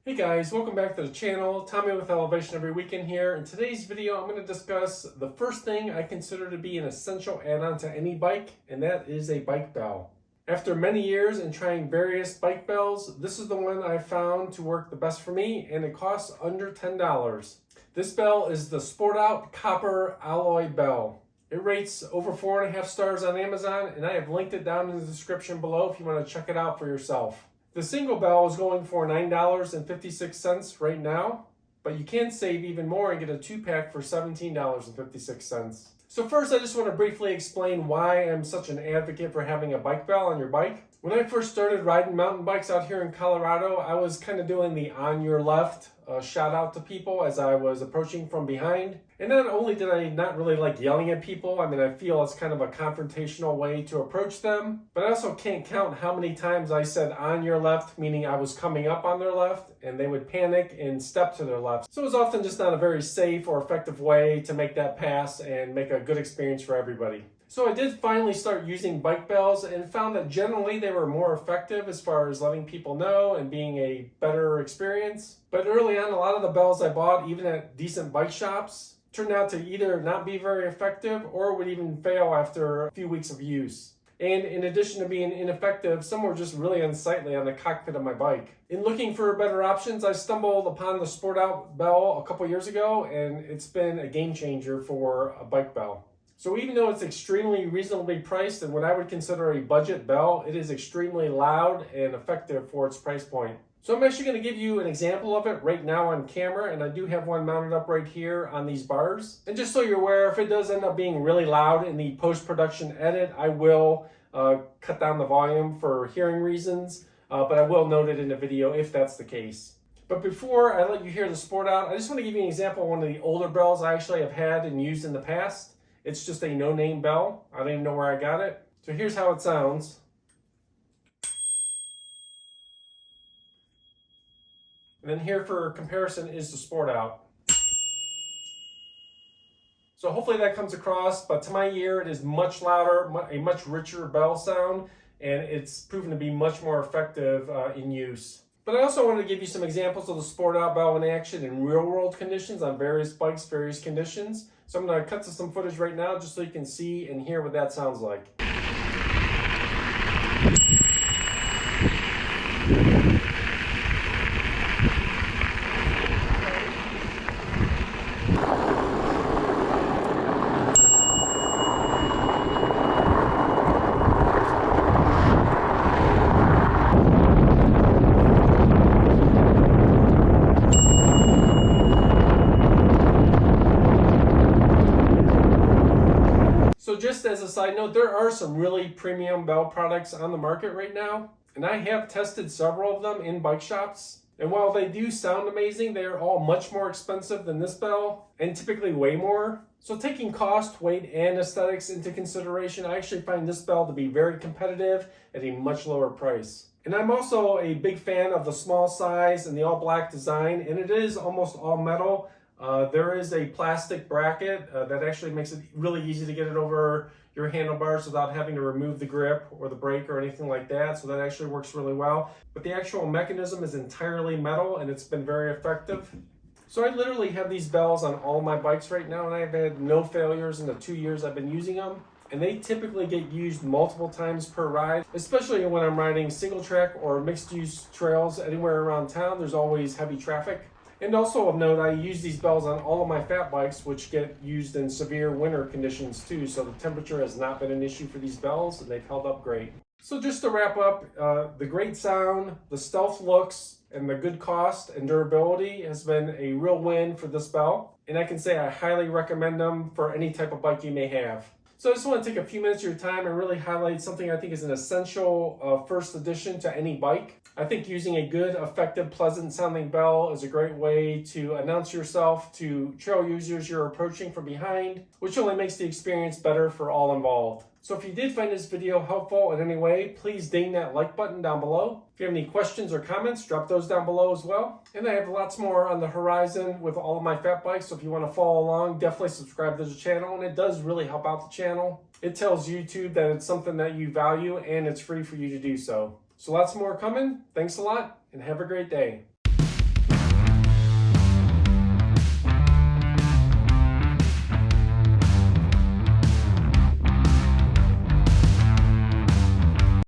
Hey guys, welcome back to the channel. Tommy with Elevation every weekend here. In today's video, I'm going to discuss the first thing I consider to be an essential add-on to any bike, and that is a bike bell. After many years and trying various bike bells, this is the one I found to work the best for me, and it costs under $10. This bell is the Sport Out Copper Alloy Bell. It rates over 4.5 stars on Amazon, and I have linked it down in the description below if you want to check it out for yourself. The single bell is going for $9.56 right now, but you can save even more and get a 2-pack for $17.56. So first, I just want to briefly explain why I'm such an advocate for having a bike bell on your bike. When I first started riding mountain bikes out here in Colorado, I was kind of doing the on your left shout out to people as I was approaching from behind. And not only did I not really like yelling at people, I feel it's kind of a confrontational way to approach them, but I also can't count how many times I said on your left, meaning I was coming up on their left, and they would panic and step to their left. So it was often just not a very safe or effective way to make that pass and make a good experience for everybody. So I did finally start using bike bells and found that generally they were more effective as far as letting people know and being a better experience. But early on, a lot of the bells I bought, even at decent bike shops, turned out to either not be very effective or would even fail after a few weeks of use. And in addition to being ineffective, some were just really unsightly on the cockpit of my bike. In looking for better options, I stumbled upon the Sport Out bell a couple years ago, and it's been a game changer for a bike bell. So even though it's extremely reasonably priced and what I would consider a budget bell, it is extremely loud and effective for its price point. So I'm actually going to give you an example of it right now on camera, and I do have one mounted up right here on these bars. And just so you're aware, if it does end up being really loud in the post-production edit, I will cut down the volume for hearing reasons, but I will note it in the video if that's the case. But before I let you hear the Sport Out, I just want to give you an example of one of the older bells I actually have had and used in the past. It's just a no-name bell. I don't even know where I got it. So here's how it sounds. And then here for comparison is the Sport Out. So hopefully that comes across, but to my ear it is much louder, a much richer bell sound, and it's proven to be much more effective in use. But I also wanted to give you some examples of the Sport Out bell in action in real-world conditions on various bikes, various conditions. So I'm going to cut to some footage right now just so you can see and hear what that sounds like. So just as a side note, there are some really premium bell products on the market right now, and I have tested several of them in bike shops. And while they do sound amazing, they are all much more expensive than this bell, and typically way more. So taking cost, weight, and aesthetics into consideration, I actually find this bell to be very competitive at a much lower price. And I'm also a big fan of the small size and the all black design, and it is almost all metal. There is a plastic bracket that actually makes it really easy to get it over your handlebars without having to remove the grip or the brake or anything like that. So that actually works really well. But the actual mechanism is entirely metal, and it's been very effective. So I literally have these bells on all my bikes right now, and I've had no failures in the 2 years I've been using them. And they typically get used multiple times per ride, especially when I'm riding single track or mixed use trails anywhere around town. There's always heavy traffic. And also of note, I use these bells on all of my fat bikes, which get used in severe winter conditions too. So the temperature has not been an issue for these bells, and they've held up great. So just to wrap up, the great sound, the stealth looks, and the good cost and durability has been a real win for this bell. And I can say I highly recommend them for any type of bike you may have. So I just want to take a few minutes of your time and really highlight something I think is an essential first addition to any bike. I think using a good, effective, pleasant sounding bell is a great way to announce yourself to trail users you're approaching from behind, which only makes the experience better for all involved. So if you did find this video helpful in any way, please ding that like button down below. If you have any questions or comments, drop those down below as well. And I have lots more on the horizon with all of my fat bikes, so if you want to follow along, definitely subscribe to the channel, and it does really help out the channel. It tells YouTube that it's something that you value, and it's free for you to do so. So lots more coming. Thanks a lot, and have a great day.